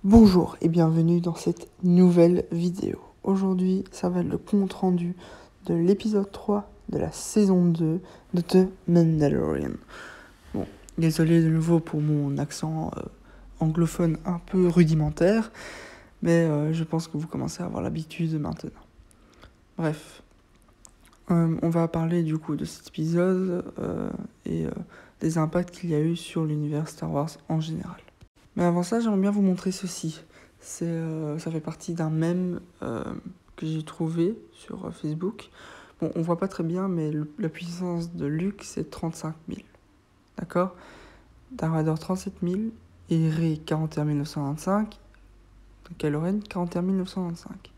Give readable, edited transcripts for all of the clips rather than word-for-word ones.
Bonjour et bienvenue dans cette nouvelle vidéo. Aujourd'hui, ça va être le compte rendu de l'épisode 3 de la saison 2 de The Mandalorian. Bon, désolé de nouveau pour mon accent anglophone un peu rudimentaire, mais je pense que vous commencez à avoir l'habitude maintenant. Bref, on va parler du coup de cet épisode et des impacts qu'il y a eu sur l'univers Star Wars en général. Mais avant ça, j'aimerais bien vous montrer ceci. Ça fait partie d'un mème que j'ai trouvé sur Facebook. Bon, on voit pas très bien, mais la puissance de Luke, c'est 35 000. D'accord ? Darth Vader, 37 000. Et Rey, 41 925. Kylo Ren, 41 925.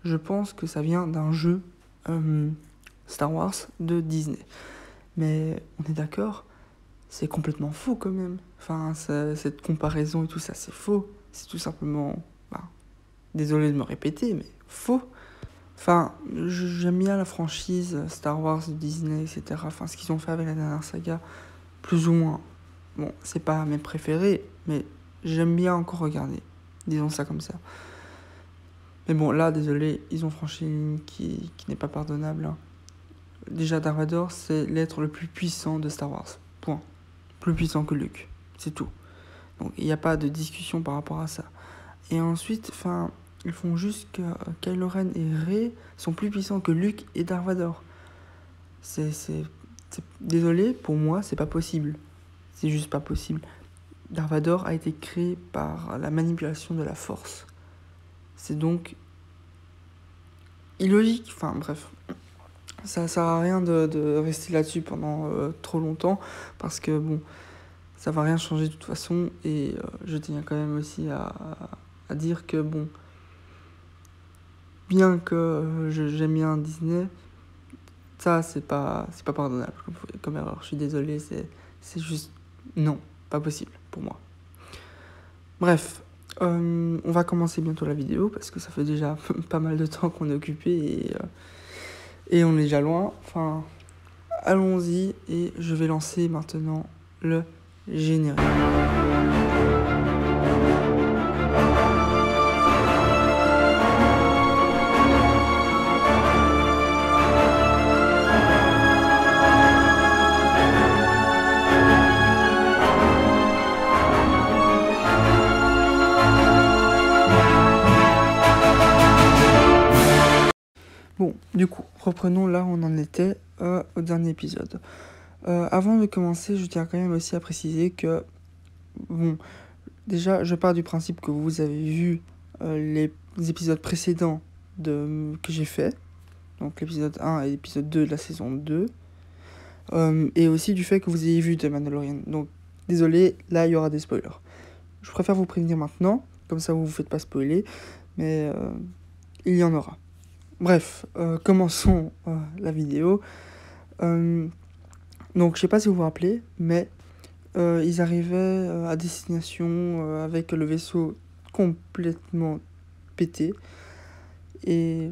Je pense que ça vient d'un jeu Star Wars de Disney. Mais on est d'accord ? C'est complètement faux quand même. Enfin, cette comparaison et tout ça, c'est faux. C'est tout simplement, désolé de me répéter, mais faux. Enfin, j'aime bien la franchise Star Wars, Disney, etc. Enfin, ce qu'ils ont fait avec la dernière saga, plus ou moins. Bon, c'est pas mes préférés, mais j'aime bien encore regarder. Disons ça comme ça. Mais bon, là, désolé, ils ont franchi une ligne qui n'est pas pardonnable. Déjà, Darth Vader, c'est l'être le plus puissant de Star Wars. Point. Plus puissant que Luke. C'est tout. Donc, il n'y a pas de discussion par rapport à ça. Et ensuite, ils font juste que Kylo Ren et Rey sont plus puissants que Luke et Darth Vader. Désolé, pour moi, c'est pas possible. C'est juste pas possible. Darth Vader a été créé par la manipulation de la Force. C'est donc illogique. Enfin, bref. Ça sert à rien de rester là-dessus pendant trop longtemps. Parce que, bon, ça va rien changer de toute façon. Et je tiens quand même aussi à dire que, bon, bien que j'aime bien Disney, ça c'est pas pardonnable comme erreur. Je suis désolé, c'est juste non, pas possible pour moi. Bref, on va commencer bientôt la vidéo parce que ça fait déjà pas mal de temps qu'on est occupé et on est déjà loin. Enfin, allons-y et je vais lancer maintenant le générique. Bon, du coup, reprenons là où on en était au dernier épisode. Avant de commencer, je tiens quand même aussi à préciser que, bon, déjà, je pars du principe que vous avez vu les épisodes précédents que j'ai fait, donc l'épisode 1 et l'épisode 2 de la saison 2, et aussi du fait que vous ayez vu The Mandalorian. Donc, désolé, là, il y aura des spoilers. Je préfère vous prévenir maintenant, comme ça vous ne vous faites pas spoiler, mais il y en aura. Bref, commençons la vidéo. Donc, je sais pas si vous vous rappelez, mais ils arrivaient à destination avec le vaisseau complètement pété. Et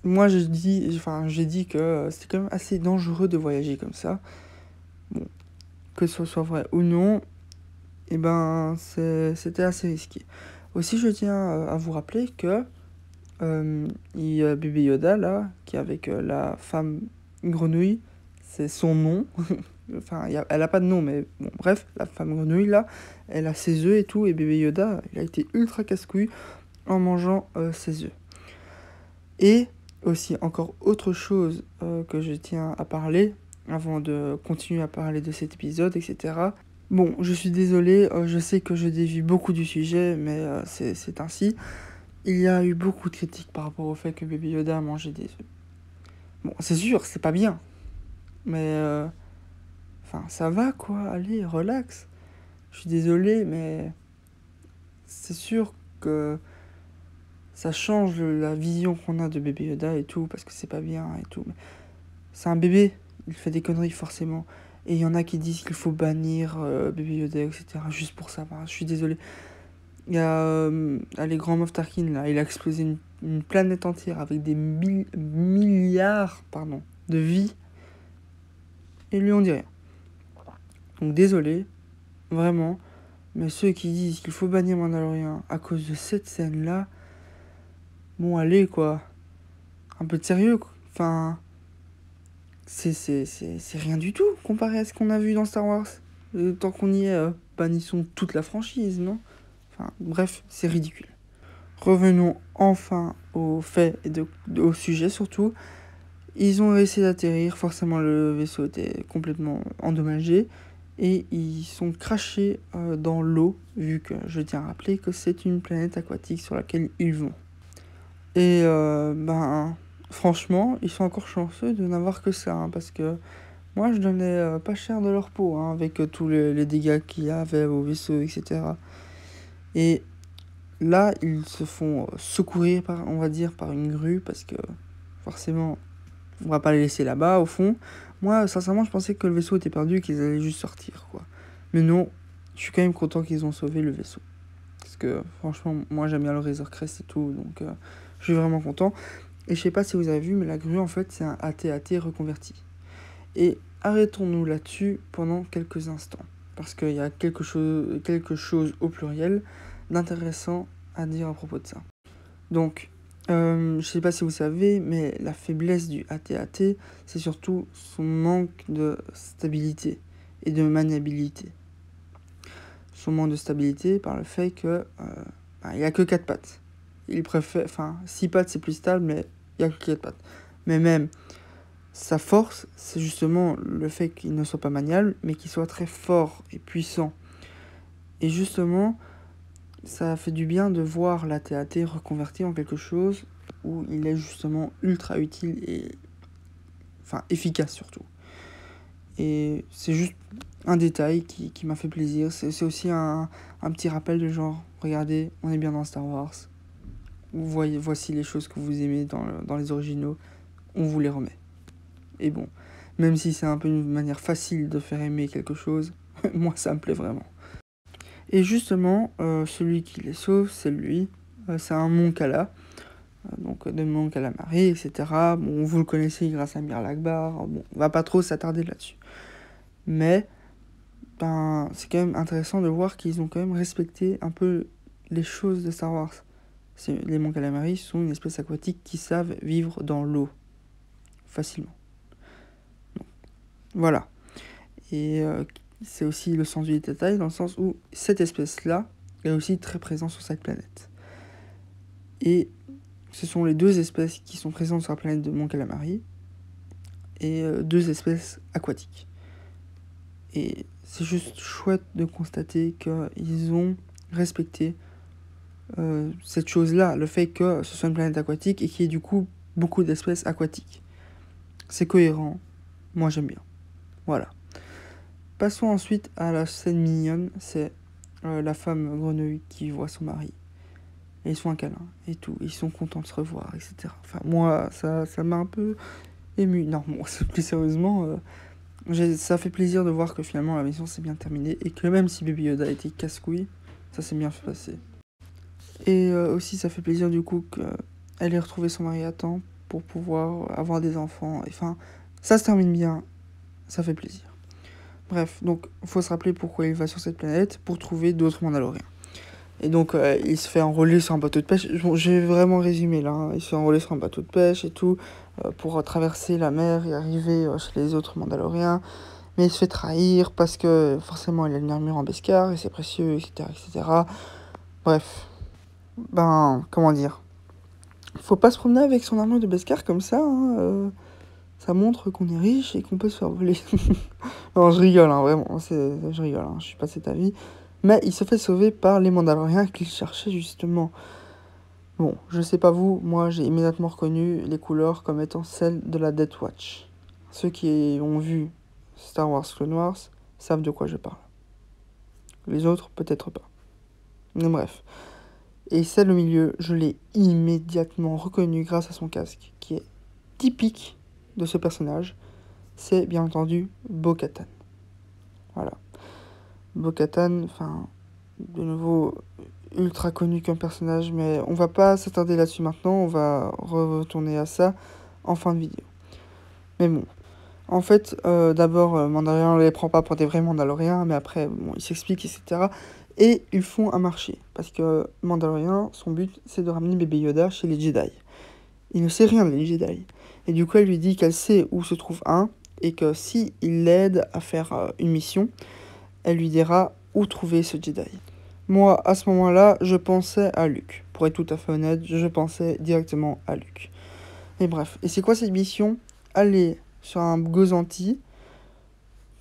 moi, j'ai dit que c'était quand même assez dangereux de voyager comme ça. Bon, que ce soit vrai ou non, et c'était assez risqué. Aussi, je tiens à vous rappeler que il y a Baby Yoda là, qui est avec la femme grenouille, c'est son nom. Enfin, elle a pas de nom, mais bon, bref, la femme grenouille là, elle a ses œufs et tout, et bébé Yoda, il a été ultra casse-couille en mangeant ses œufs. Et aussi, encore autre chose que je tiens à parler, avant de continuer à parler de cet épisode, etc. Bon, je suis désolé, je sais que je dévie beaucoup du sujet, mais c'est ainsi. Il y a eu beaucoup de critiques par rapport au fait que bébé Yoda a mangé des œufs. Bon, c'est sûr, c'est pas bien, mais ça va quoi, allez, relax. Je suis désolé, mais c'est sûr que ça change la vision qu'on a de bébé Yoda et tout, parce que c'est pas bien et tout. Mais c'est un bébé, il fait des conneries forcément. Et il y en a qui disent qu'il faut bannir bébé Yoda, etc. juste pour ça. Je suis désolé. Il y a les grands Moff Tarkin, là, il a explosé une planète entière avec des milliards de vies. Et lui, on dit rien. Donc désolé, vraiment, Mais ceux qui disent qu'il faut bannir Mandalorian à cause de cette scène-là, bon, allez, quoi. Un peu de sérieux, quoi. Enfin, c'est rien du tout comparé à ce qu'on a vu dans Star Wars. Tant qu'on y est, bannissons toute la franchise, non? Enfin, bref, c'est ridicule. Revenons enfin aux faits et au sujet surtout. Ils ont essayé d'atterrir, forcément le vaisseau était complètement endommagé. Et ils sont crachés dans l'eau, vu que je tiens à rappeler que c'est une planète aquatique sur laquelle ils vont. Et franchement, ils sont encore chanceux de n'avoir que ça, hein, parce que moi je donnais pas cher de leur peau, hein, avec tous les dégâts qu'il y avait au vaisseau, etc. Et là, ils se font secourir, on va dire, par une grue, parce que forcément, on va pas les laisser là-bas, au fond. Moi, sincèrement, je pensais que le vaisseau était perdu et qu'ils allaient juste sortir, quoi. Mais non, je suis quand même content qu'ils ont sauvé le vaisseau. Parce que, franchement, moi, j'aime bien le Razor Crest et tout, donc je suis vraiment content. Et je sais pas si vous avez vu, mais la grue, en fait, c'est un AT-AT reconverti. Et arrêtons-nous là-dessus pendant quelques instants. Parce qu'il y a quelque chose au pluriel d'intéressant à dire à propos de ça. Donc, je sais pas si vous savez, mais la faiblesse du AT-AT, c'est surtout son manque de stabilité et de maniabilité. Son manque de stabilité par le fait que il a que 4 pattes. Il préfère, enfin 6 pattes c'est plus stable, mais il y a que 4 pattes. Mais même sa force, c'est justement le fait qu'il ne soit pas maniable, mais qu'il soit très fort et puissant. Et justement, ça fait du bien de voir l'AT-AT reconverti en quelque chose où il est justement ultra utile et efficace surtout. Et c'est juste un détail qui m'a fait plaisir. C'est aussi un petit rappel de genre, regardez, on est bien dans Star Wars. Voici les choses que vous aimez dans les originaux. On vous les remet. Et bon, même si c'est un peu une manière facile de faire aimer quelque chose, moi ça me plaît vraiment. Et justement, celui qui les sauve, c'est lui. C'est un Mon Cala. Donc de Mon Calamari, etc. Bon, vous le connaissez grâce à Mir Lakbar. Bon, on va pas trop s'attarder là-dessus. Mais c'est quand même intéressant de voir qu'ils ont quand même respecté un peu les choses de Star Wars. Les Mon Calamari sont une espèce aquatique qui savent vivre dans l'eau facilement. Donc, voilà. Et c'est aussi le sens du détail dans le sens où cette espèce-là est aussi très présente sur cette planète. Et ce sont les deux espèces qui sont présentes sur la planète de Mon Calamari et deux espèces aquatiques. Et c'est juste chouette de constater qu'ils ont respecté cette chose-là, le fait que ce soit une planète aquatique et qu'il y ait du coup beaucoup d'espèces aquatiques. C'est cohérent, moi j'aime bien. Voilà. Passons ensuite à la scène mignonne, c'est la femme grenouille qui voit son mari. Et ils font un câlin et tout, ils sont contents de se revoir, etc. Enfin, moi, ça m'a un peu ému. Non, bon, plus sérieusement, ça fait plaisir de voir que finalement la mission s'est bien terminée et que même si Baby Yoda a été casse-couille, ça s'est bien fait passer. Et aussi, ça fait plaisir du coup qu'elle ait retrouvé son mari à temps pour pouvoir avoir des enfants. Enfin, ça se termine bien, ça fait plaisir. Bref, donc, il faut se rappeler pourquoi il va sur cette planète, pour trouver d'autres Mandaloriens. Et donc, il se fait enrôler sur un bateau de pêche. Bon, j'ai vraiment résumé là, hein. Il se fait enrôler sur un bateau de pêche et tout, pour traverser la mer et arriver chez les autres Mandaloriens. Mais il se fait trahir parce que forcément il a une armure en Beskar et c'est précieux, etc., etc. Bref, comment dire, faut pas se promener avec son armure de Beskar comme ça, hein, ça montre qu'on est riche et qu'on peut se faire voler. Non, je rigole, hein, vraiment, je rigole, hein, je suis pas de cet avis. Mais il se fait sauver par les Mandaloriens qu'il cherchait justement. Bon, je sais pas vous, moi j'ai immédiatement reconnu les couleurs comme étant celles de la Death Watch. Ceux qui ont vu Star Wars Clone Wars savent de quoi je parle. Les autres, peut-être pas. Mais bref. Et celle au milieu, je l'ai immédiatement reconnue grâce à son casque, qui est typique de ce personnage. C'est bien entendu Bo-Katan. Voilà. Bo-Katan, de nouveau, ultra connu comme personnage, mais on va pas s'attarder là-dessus maintenant, on va retourner à ça en fin de vidéo. Mais bon, en fait, d'abord, Mandalorian ne les prend pas pour des vrais Mandaloriens, mais après, bon, il s'explique, etc. Et ils font un marché, parce que Mandalorian, son but, c'est de ramener bébé Yoda chez les Jedi. Il ne sait rien des Jedi. Et du coup, elle lui dit qu'elle sait où se trouve un, et que si il l'aide à faire une mission, elle lui dira où trouver ce Jedi. Moi, à ce moment-là, je pensais à Luke. Pour être tout à fait honnête, je pensais directement à Luke. Et bref, et c'est quoi cette mission? Aller sur un Gozanti,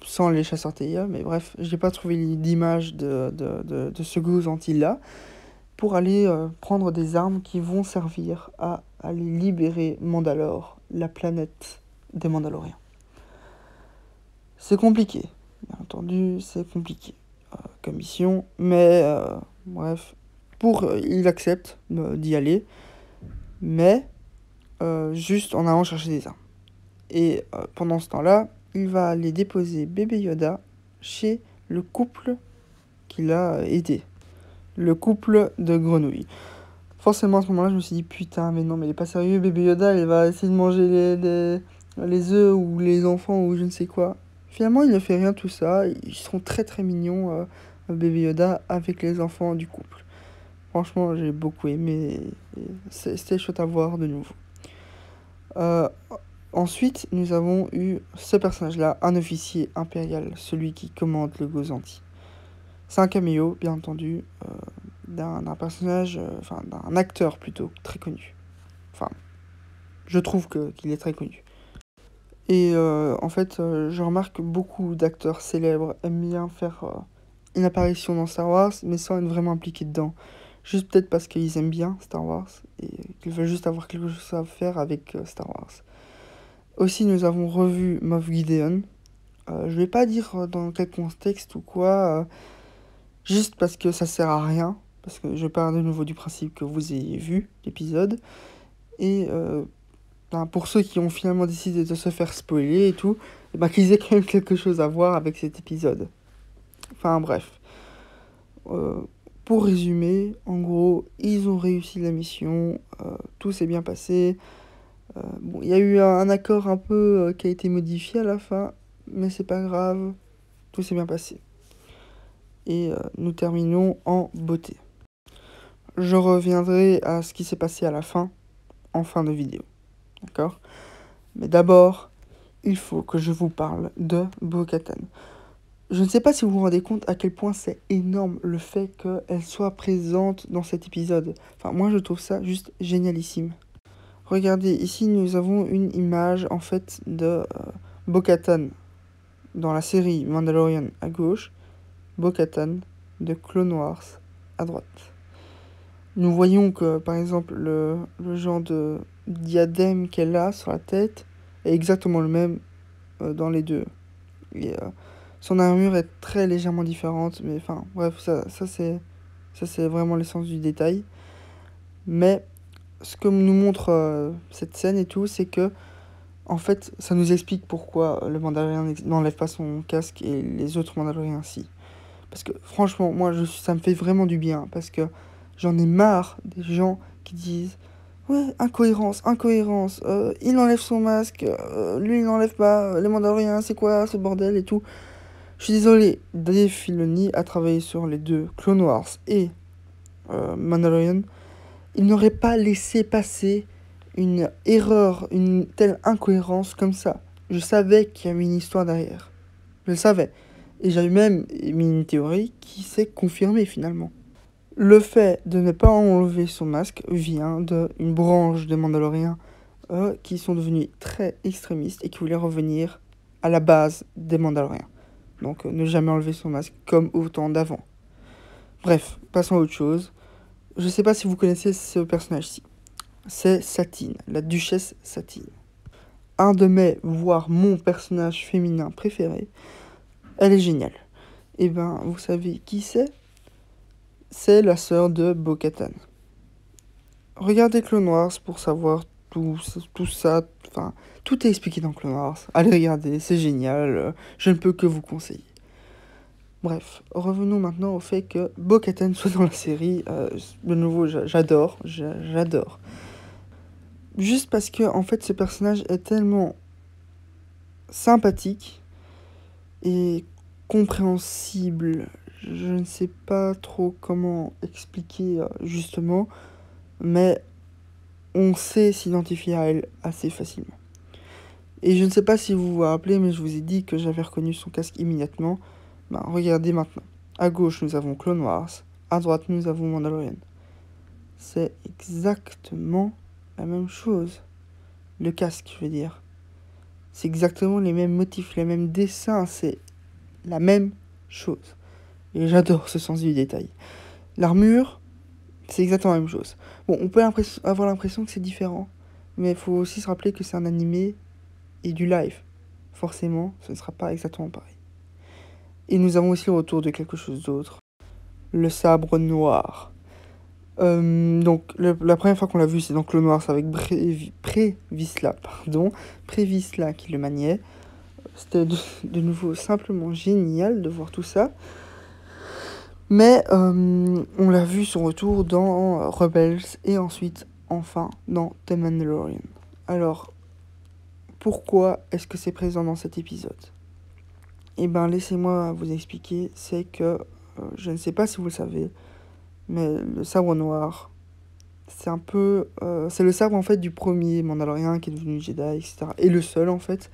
sans les chasseurs Théia, mais bref, j'ai pas trouvé d'image de ce Gozanti-là, pour aller prendre des armes qui vont servir à aller libérer Mandalore, la planète des Mandaloriens. C'est compliqué, bien entendu, c'est compliqué comme mission, mais bref, il accepte d'y aller, mais juste en allant chercher des armes. Et pendant ce temps-là, il va aller déposer bébé Yoda chez le couple qu'il a aidé. Le couple de grenouilles. Forcément, à ce moment-là, je me suis dit, putain, mais non, mais il est pas sérieux, bébé Yoda, il va essayer de manger les œufs ou les enfants ou je ne sais quoi. Finalement, il ne fait rien de tout ça. Ils sont très très mignons, bébé Yoda, avec les enfants du couple. Franchement, j'ai beaucoup aimé. C'était chouette à voir de nouveau. Ensuite, nous avons eu ce personnage-là, un officier impérial, celui qui commande le Gozanti. C'est un caméo, bien entendu, d'un personnage, enfin d'un acteur plutôt, très connu. Enfin, je trouve qu'il est très connu. Et en fait, je remarque que beaucoup d'acteurs célèbres aiment bien faire une apparition dans Star Wars, mais sans être vraiment impliqués dedans. Juste peut-être parce qu'ils aiment bien Star Wars, et qu'ils veulent juste avoir quelque chose à faire avec Star Wars. Aussi, nous avons revu Moff Gideon. Je vais pas dire dans quel contexte ou quoi, juste parce que ça sert à rien, parce que je pars de nouveau du principe que vous ayez vu l'épisode, et pour ceux qui ont finalement décidé de se faire spoiler et tout, qu'ils aient quand même quelque chose à voir avec cet épisode. Enfin bref. Pour résumer, en gros, ils ont réussi la mission, tout s'est bien passé. Bon, il y a eu un accord un peu qui a été modifié à la fin, mais c'est pas grave, tout s'est bien passé. Et nous terminons en beauté. Je reviendrai à ce qui s'est passé à la fin, en fin de vidéo. D'accord? Mais d'abord, il faut que je vous parle de Bo-Katan. Je ne sais pas si vous vous rendez compte à quel point c'est énorme le fait qu'elle soit présente dans cet épisode. Enfin, moi je trouve ça juste génialissime. Regardez, ici nous avons une image en fait de Bo-Katan dans la série Mandalorian à gauche, Bo-Katan de Clone Wars à droite. Nous voyons que par exemple le genre de diadème qu'elle a sur la tête est exactement le même dans les deux. Et son armure est très légèrement différente, mais enfin bref, ça c'est vraiment l'essence du détail. Mais ce que nous montre cette scène et tout, c'est que en fait, ça nous explique pourquoi le Mandalorien n'enlève pas son casque et les autres Mandaloriens si. Parce que franchement, moi, ça me fait vraiment du bien. Parce que j'en ai marre des gens qui disent « Ouais, incohérence, incohérence. Il enlève son masque, lui, il n'enlève pas. Les Mandaloriens, c'est quoi ce bordel et tout ?» Je suis désolé, Dave Filoni a travaillé sur les deux, Clone Wars et Mandalorian. Il n'aurait pas laissé passer une erreur, une telle incohérence comme ça. Je savais qu'il y avait une histoire derrière. Je le savais. Et j'avais même mis une théorie qui s'est confirmée finalement. Le fait de ne pas enlever son masque vient d'une branche de Mandaloriens qui sont devenus très extrémistes et qui voulaient revenir à la base des Mandaloriens. Donc ne jamais enlever son masque comme au temps d'avant. Bref, passons à autre chose. Je sais pas si vous connaissez ce personnage-ci. C'est Satine, la duchesse Satine. Un de mes, voire mon personnage féminin préféré. Elle est géniale. Et ben, vous savez qui c'est? C'est la sœur de Bo-Katan. Regardez Clone Wars pour savoir tout ça. Enfin, tout est expliqué dans Clone Wars. Allez regarder, c'est génial. Je ne peux que vous conseiller. Bref, revenons maintenant au fait que Bo-Katan soit dans la série. De nouveau, j'adore. Juste parce que, en fait, ce personnage est tellement sympathique et compréhensible. je ne sais pas trop comment expliquer justement, mais on sait s'identifier à elle assez facilement. Et je ne sais pas si vous vous rappelez, mais je vous ai dit que j'avais reconnu son casque immédiatement. Ben, regardez maintenant. À gauche, nous avons Clone Wars. À droite, nous avons Mandalorian. C'est exactement la même chose. Le casque, je veux dire. C'est exactement les mêmes motifs, les mêmes dessins. C'est la même chose. Et j'adore ce sens du détail. L'armure, c'est exactement la même chose. Bon, on peut avoir l'impression que c'est différent. Mais il faut aussi se rappeler que c'est un animé et du live. Forcément, ce ne sera pas exactement pareil. Et nous avons aussi le retour de quelque chose d'autre. Le sabre noir. Donc, la première fois qu'on l'a vu, c'est dans Clone Wars avec Prévisla qui le maniait. C'était de nouveau simplement génial de voir tout ça. Mais on l'a vu son retour dans Rebels et ensuite, enfin, dans The Mandalorian. Alors, pourquoi est-ce que c'est présent dans cet épisode ? Eh ben, laissez-moi vous expliquer. C'est que, je ne sais pas si vous le savez, mais le sabre noir, c'est un peu... c'est le sabre, en fait, du premier Mandalorien qui est devenu Jedi, etc. Et le seul, en fait.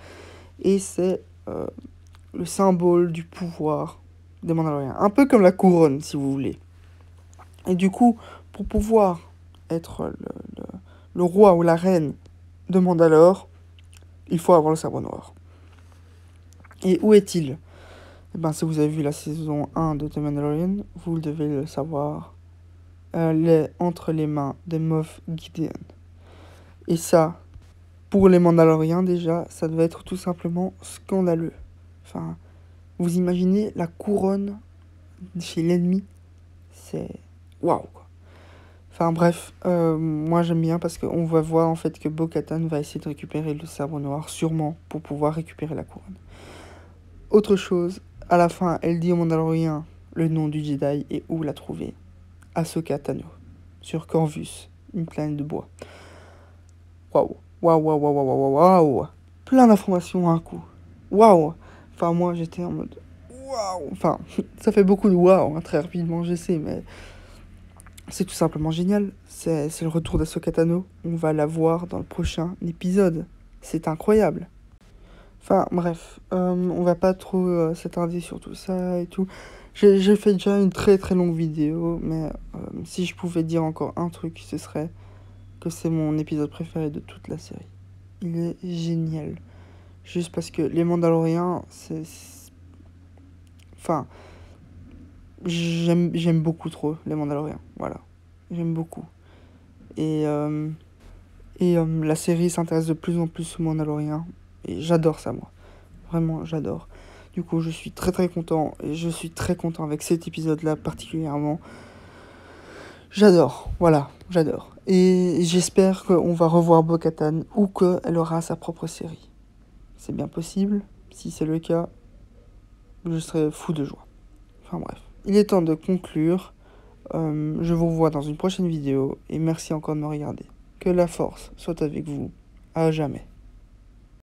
Et c'est le symbole du pouvoir des Mandaloriens. Un peu comme la couronne, si vous voulez. Et du coup, pour pouvoir être le roi ou la reine de Mandalore, il faut avoir le sabre noir. Et où est-il ? Eh ben, si vous avez vu la saison 1 de The Mandalorian, vous devez le savoir. Elle est entre les mains de Moff Gideon. Et ça, pour les Mandaloriens déjà, ça devait être tout simplement scandaleux. Enfin, vous imaginez la couronne chez l'ennemi ? C'est... waouh, quoi. Enfin bref, moi j'aime bien parce qu'on va voir en fait que Bo-Katan va essayer de récupérer le sabre noir, sûrement, pour pouvoir récupérer la couronne. Autre chose, à la fin, elle dit au Mandalorien le nom du Jedi et où la trouver. Ahsoka Tano, sur Corvus, une planète de bois. Waouh, waouh, waouh, waouh, waouh, waouh, waouh. Plein d'informations à un coup. Waouh. Enfin, moi j'étais en mode waouh. Enfin, ça fait beaucoup de waouh, hein, très rapidement, je sais, mais c'est tout simplement génial. C'est le retour d'Ahsoka Tano. On va la voir dans le prochain épisode. C'est incroyable. Enfin, bref, on va pas trop s'attarder sur tout ça et tout. J'ai fait déjà une très très longue vidéo, mais si je pouvais dire encore un truc, ce serait que c'est mon épisode préféré de toute la série. Il est génial. Juste parce que les Mandaloriens, enfin, j'aime beaucoup trop les Mandaloriens, voilà. J'aime beaucoup. Et la série s'intéresse de plus en plus aux Mandaloriens. Et j'adore ça, moi. Vraiment, j'adore. Du coup, je suis très très content. Et je suis très content avec cet épisode-là particulièrement. J'adore, voilà, j'adore. Et j'espère qu'on va revoir Bo-Katan ou qu'elle aura sa propre série. C'est bien possible. Si c'est le cas, je serai fou de joie. Enfin bref. Il est temps de conclure. Je vous revois dans une prochaine vidéo. Et merci encore de me regarder. Que la force soit avec vous. À jamais.